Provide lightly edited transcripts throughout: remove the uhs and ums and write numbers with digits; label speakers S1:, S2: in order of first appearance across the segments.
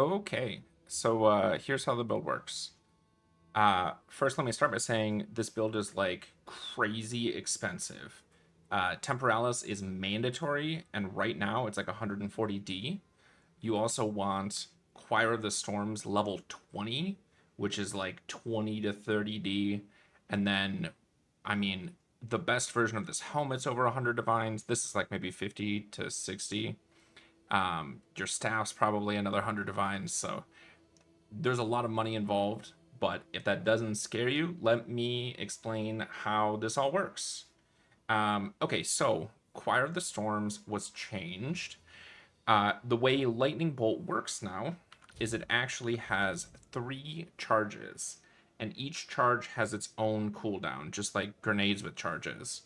S1: Okay, so here's how the build works. First, let me start by saying this build is like crazy expensive. Temporalis is mandatory, and right now it's like 140D. You also want Choir of the Storms level 20, which is like 20 to 30D. And then, I mean, the best version of this helmet's over 100 divines. This is like maybe 50 to 60. Your staff's probably another 100 divines. So there's a lot of money involved. But if that doesn't scare you, let me explain how this all works. Okay, so Choir of the Storms was changed. The way Lightning Bolt works now is it actually has 3 charges, and each charge has its own cooldown, just like grenades with charges.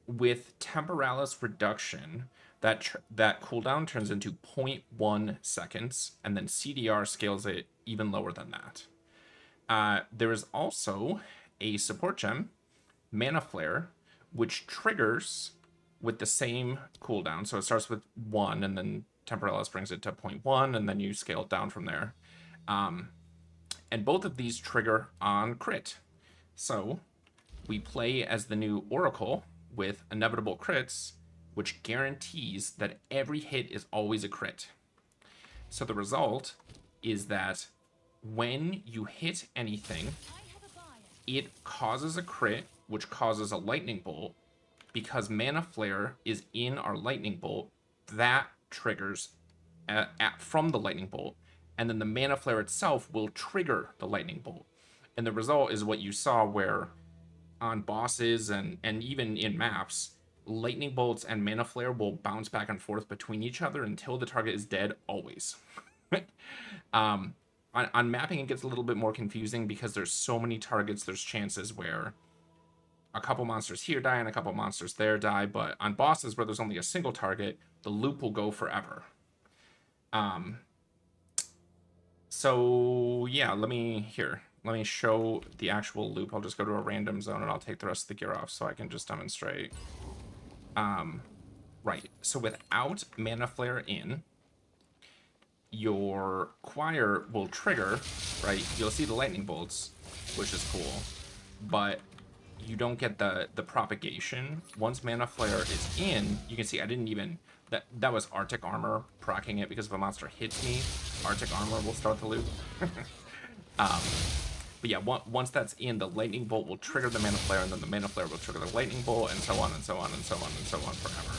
S1: With Temporalis reduction, that cooldown turns into zero point 0.1 seconds, and then CDR scales it even lower than that. There is also a support gem, Mana Flare, which triggers with the same cooldown. So it starts with 1, and then Temporalis brings it to 0.1, and then you scale it down from there. And both of these trigger on crit. So we play as the new Oracle with inevitable crits, which guarantees that every hit is always a crit. So the result is that when you hit anything, it causes a crit, which causes a lightning bolt. Because Mana Flare is in our lightning bolt, that triggers from the lightning bolt, and then the Mana Flare itself will trigger the lightning bolt. And the result is what you saw, where on bosses and even in maps, lightning bolts and Mana Flare will bounce back and forth between each other until the target is dead, always. On mapping, it gets a little bit more confusing because there's so many targets. There's chances where a couple monsters here die and a couple monsters there die, but on bosses where there's only a single target, the loop will go forever. So yeah, let me show the actual loop. I'll just go to a random zone and I'll take the rest of the gear off so I can just demonstrate. Right, so without Mana Flare in, your choir will trigger, right? You'll see the lightning bolts, which is cool, but you don't get the propagation. Once Mana Flare is in, you can see I didn't even, that was Arctic Armor proccing it, because if a monster hits me, Arctic Armor will start the loop. But yeah, once that's in, the lightning bolt will trigger the Mana Flare, and then the Mana Flare will trigger the lightning bolt, and so on and so on and so on and so on forever.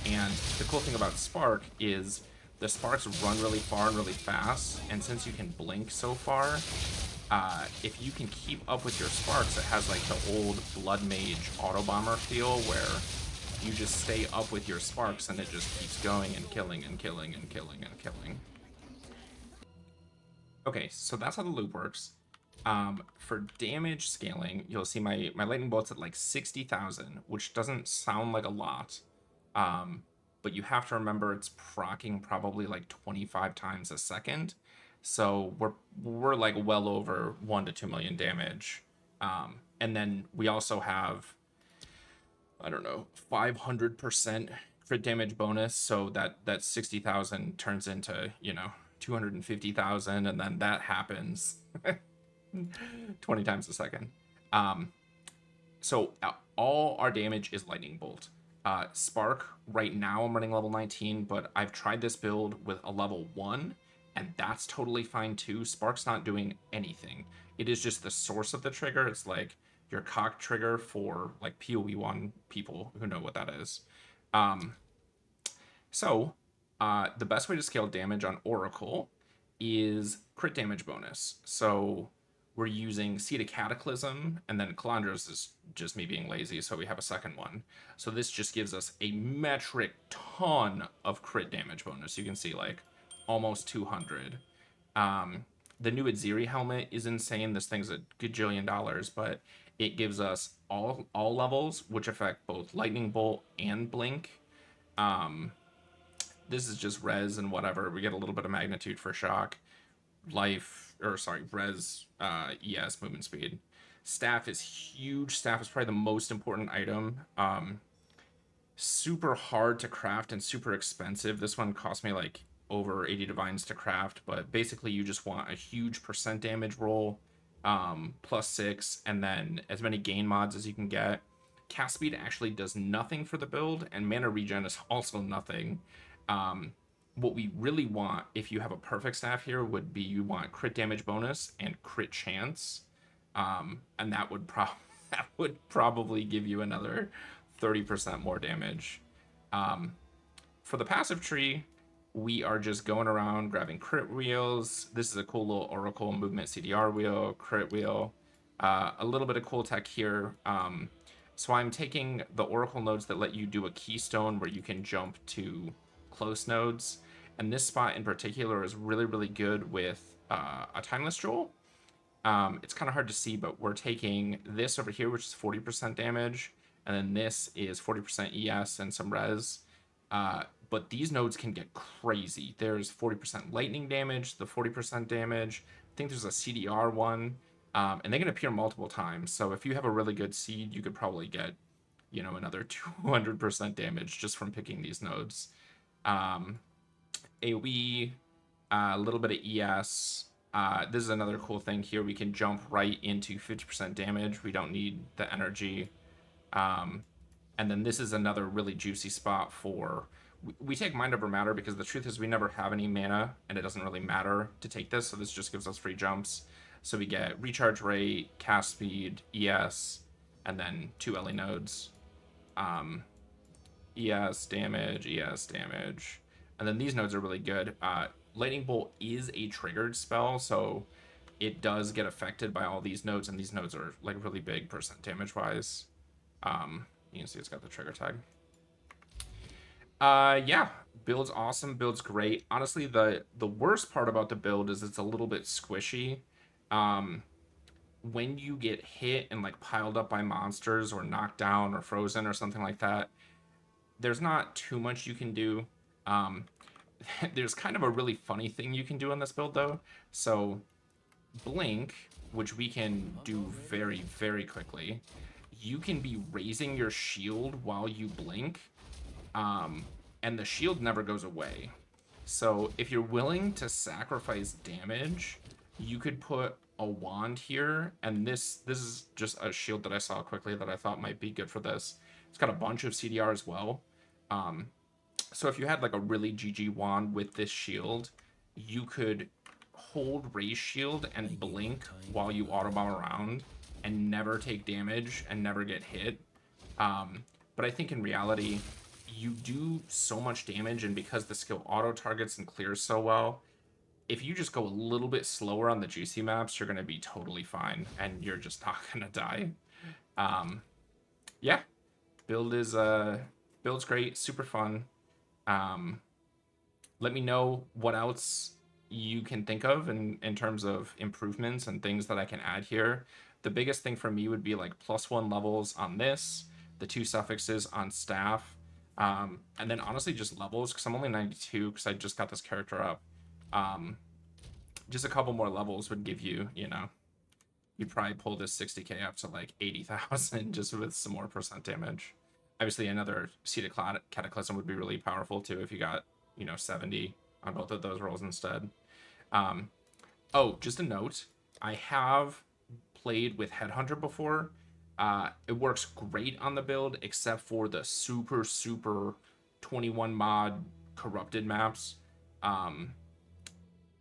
S1: And the cool thing about Spark is the sparks run really far and really fast, and since you can blink so far, if you can keep up with your sparks, it has like the old Blood Mage auto bomber feel, where you just stay up with your sparks and it just keeps going and killing and killing and killing and killing. Okay, so that's how the loop works. For damage scaling, you'll see my lightning bolt's at like 60,000, which doesn't sound like a lot. But you have to remember it's proccing probably like 25 times a second. So we're like well over 1 to 2 million damage. And then we also have, I don't know, 500% crit damage bonus. So that 60,000 turns into, 250,000, and then that happens 20 times a second. So all our damage is lightning bolt. Spark, right now I'm running level 19, but I've tried this build with a level 1, and that's totally fine too. Spark's not doing anything. It is just the source of the trigger. It's like your cock trigger for like PoE1 people who know what that is. So the best way to scale damage on Oracle is crit damage bonus. So we're using Seed of Cataclysm, and then Calandros is just me being lazy, so we have a second one. So this just gives us a metric ton of crit damage bonus. You can see like almost 200. The new Adziri helmet is insane. This thing's a gajillion dollars, but it gives us all levels, which affect both Lightning Bolt and Blink. This is just res and whatever. We get a little bit of magnitude for shock. Res, ES, movement speed. Staff is huge. Staff is probably the most important item. Super hard to craft and super expensive. This one cost me like over 80 divines to craft, but basically you just want a huge percent damage roll, +6, and then as many gain mods as you can get. Cast speed actually does nothing for the build, and mana regen is also nothing. What we really want, if you have a perfect staff here, would be you want crit damage bonus and crit chance, and that would that would probably give you another 30% more damage. For the passive tree, we are just going around grabbing crit wheels. This is a cool little Oracle movement CDR wheel, crit wheel, a little bit of cool tech here. So I'm taking the Oracle nodes that let you do a keystone where you can jump to close nodes. And this spot in particular is really, really good with a Timeless Jewel. It's kind of hard to see, but we're taking this over here, which is 40% damage. And then this is 40% ES and some res. But these nodes can get crazy. There's 40% lightning damage, the 40% damage. I think there's a CDR one. And they can appear multiple times. So if you have a really good seed, you could probably get, another 200% damage just from picking these nodes. AoE, a little bit of ES. This is another cool thing here. We can jump right into 50% damage. We don't need the energy. And then this is another really juicy spot for... We take Mind Over Matter because the truth is we never have any mana, and it doesn't really matter to take this, so this just gives us free jumps. So we get recharge rate, cast speed, ES, and then 2 LE nodes. ES damage, and then these nodes are really good. Lightning Bolt is a triggered spell, so it does get affected by all these nodes, and these nodes are like really big percent damage wise. You can see it's got the trigger tag. Yeah, build's awesome, build's great. Honestly, the worst part about the build is it's a little bit squishy. When you get hit and like piled up by monsters or knocked down or frozen or something like that, there's not too much you can do. There's kind of a really funny thing you can do on this build though. So blink, which we can do very, very quickly. You can be raising your shield while you blink, and the shield never goes away. So if you're willing to sacrifice damage, you could put a wand here, and this is just a shield that I saw quickly that I thought might be good for this. It's got a bunch of CDR as well. So if you had like a really GG wand with this shield, you could hold raise shield and blink while you autobomb around and never take damage and never get hit. But I think in reality, you do so much damage, and because the skill auto targets and clears so well, if you just go a little bit slower on the juicy maps, you're going to be totally fine, and you're just not going to die. Yeah, build's great, super fun. Let me know what else you can think of in terms of improvements and things that I can add here. The biggest thing for me would be like +1 levels on this, the 2 suffixes on staff, and then honestly just levels, because I'm only 92 because I just got this character up. Just a couple more levels would give you, you'd probably pull this 60k up to like 80,000 just with some more percent damage. Obviously, another Seated Cataclysm would be really powerful too if you got, 70 on both of those rolls instead. Oh, just a note, I have played with Headhunter before. It works great on the build, except for the super 21 mod corrupted maps.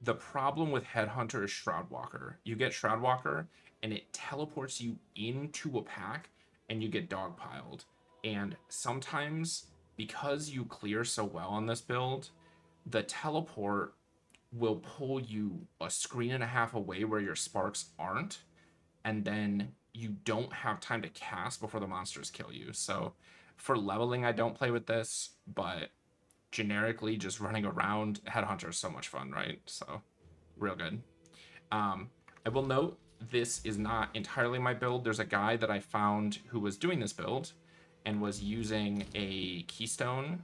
S1: The problem with Headhunter is Shroudwalker. You get Shroudwalker, and it teleports you into a pack, and you get dogpiled. And sometimes, because you clear so well on this build, the teleport will pull you a screen and a half away where your sparks aren't, and then you don't have time to cast before the monsters kill you. So for leveling, I don't play with this, but generically just running around, Headhunter is so much fun, right? So real good. I will note this is not entirely my build. There's a guy that I found who was doing this build and was using a keystone,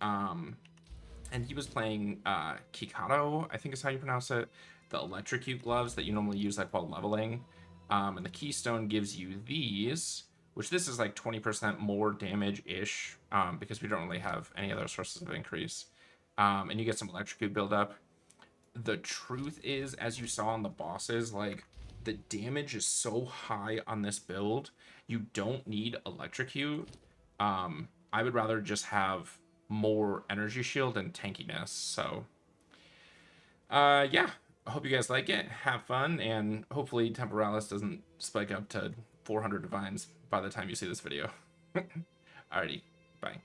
S1: and he was playing Kikado, I think is how you pronounce it, the electrocute gloves that you normally use like while leveling. And the keystone gives you these, which this is like 20% more damage-ish, because we don't really have any other sources of increase. and you get some electrocute buildup. The truth is, as you saw on the bosses, like, the damage is so high on this build, you don't need electrocute. I would rather just have more energy shield and tankiness. So, yeah. I hope you guys like it. Have fun, and hopefully Temporalis doesn't spike up to 400 divines by the time you see this video. Alrighty, bye.